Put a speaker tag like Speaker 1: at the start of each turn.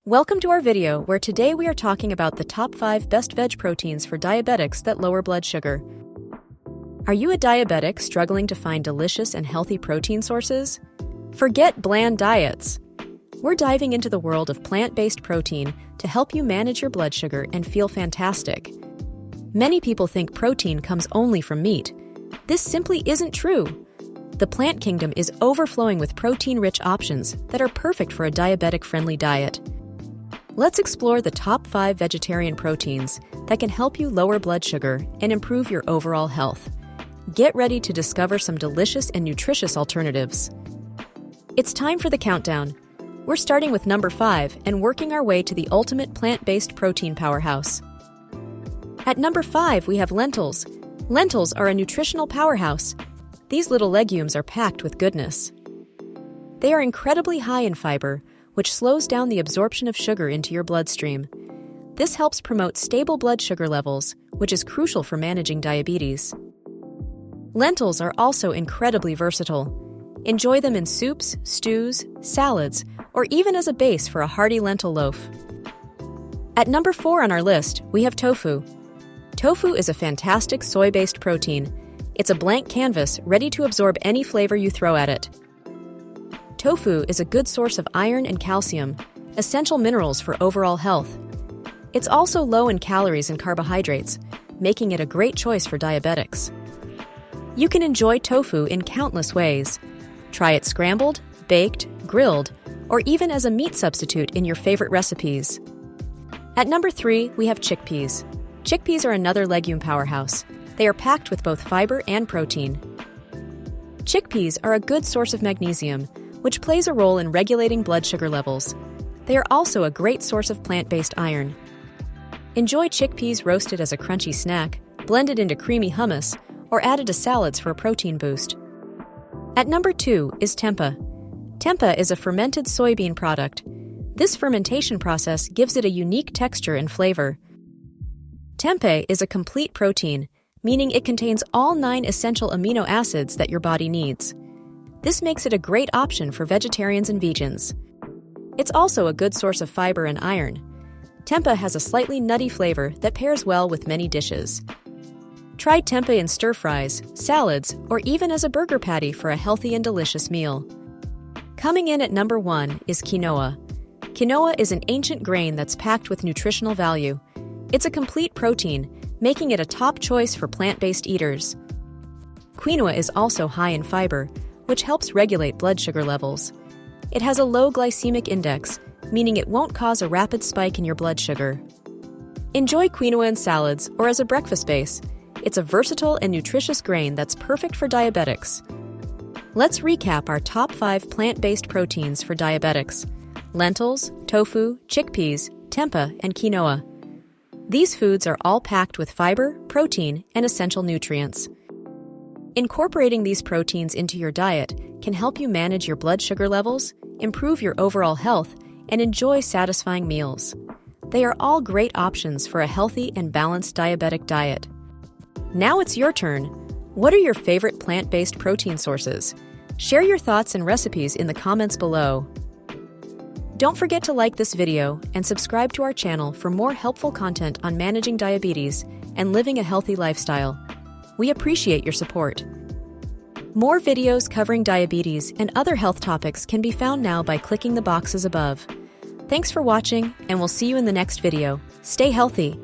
Speaker 1: Welcome to our video where today we are talking about the top 5 best veg proteins for diabetics that lower blood sugar. Are you a diabetic struggling to find delicious and healthy protein sources? Forget bland diets. We're diving into the world of plant-based protein to help you manage your blood sugar and feel fantastic. Many people think protein comes only from meat. This simply isn't true. The plant kingdom is overflowing with protein-rich options that are perfect for a diabetic-friendly diet. Let's explore the top 5 vegetarian proteins that can help you lower blood sugar and improve your overall health. Get ready to discover some delicious and nutritious alternatives. It's time for the countdown. We're starting with number 5 and working our way to the ultimate plant-based protein powerhouse. At number 5, we have lentils. Lentils are a nutritional powerhouse. These little legumes are packed with goodness. They are incredibly high in fiber, which slows down the absorption of sugar into your bloodstream. This helps promote stable blood sugar levels, which is crucial for managing diabetes. Lentils are also incredibly versatile. Enjoy them in soups, stews, salads, or even as a base for a hearty lentil loaf. At number 4 on our list, we have tofu. Tofu is a fantastic soy-based protein. It's a blank canvas ready to absorb any flavor you throw at it. Tofu is a good source of iron and calcium, essential minerals for overall health. It's also low in calories and carbohydrates, making it a great choice for diabetics. You can enjoy tofu in countless ways. Try it scrambled, baked, grilled, or even as a meat substitute in your favorite recipes. At number 3, we have chickpeas. Chickpeas are another legume powerhouse. They are packed with both fiber and protein. Chickpeas are a good source of magnesium, which plays a role in regulating blood sugar levels. They are also a great source of plant-based iron. Enjoy chickpeas roasted as a crunchy snack, blended into creamy hummus, or added to salads for a protein boost. At number 2 is tempeh. Tempeh is a fermented soybean product. This fermentation process gives it a unique texture and flavor. Tempeh is a complete protein, meaning it contains all 9 essential amino acids that your body needs. This makes it a great option for vegetarians and vegans. It's also a good source of fiber and iron. Tempeh has a slightly nutty flavor that pairs well with many dishes. Try tempeh in stir-fries, salads, or even as a burger patty for a healthy and delicious meal. Coming in at number 1 is quinoa. Quinoa is an ancient grain that's packed with nutritional value. It's a complete protein, making it a top choice for plant-based eaters. Quinoa is also high in fiber, which helps regulate blood sugar levels. It has a low glycemic index, meaning it won't cause a rapid spike in your blood sugar. Enjoy quinoa in salads or as a breakfast base. It's a versatile and nutritious grain that's perfect for diabetics. Let's recap our top 5 plant-based proteins for diabetics: lentils, tofu, chickpeas, tempeh, and quinoa. These foods are all packed with fiber, protein, and essential nutrients. Incorporating these proteins into your diet can help you manage your blood sugar levels, improve your overall health, and enjoy satisfying meals. They are all great options for a healthy and balanced diabetic diet. Now it's your turn. What are your favorite plant-based protein sources? Share your thoughts and recipes in the comments below. Don't forget to like this video and subscribe to our channel for more helpful content on managing diabetes and living a healthy lifestyle. We appreciate your support. More videos covering diabetes and other health topics can be found now by clicking the boxes above. Thanks for watching, and we'll see you in the next video. Stay healthy.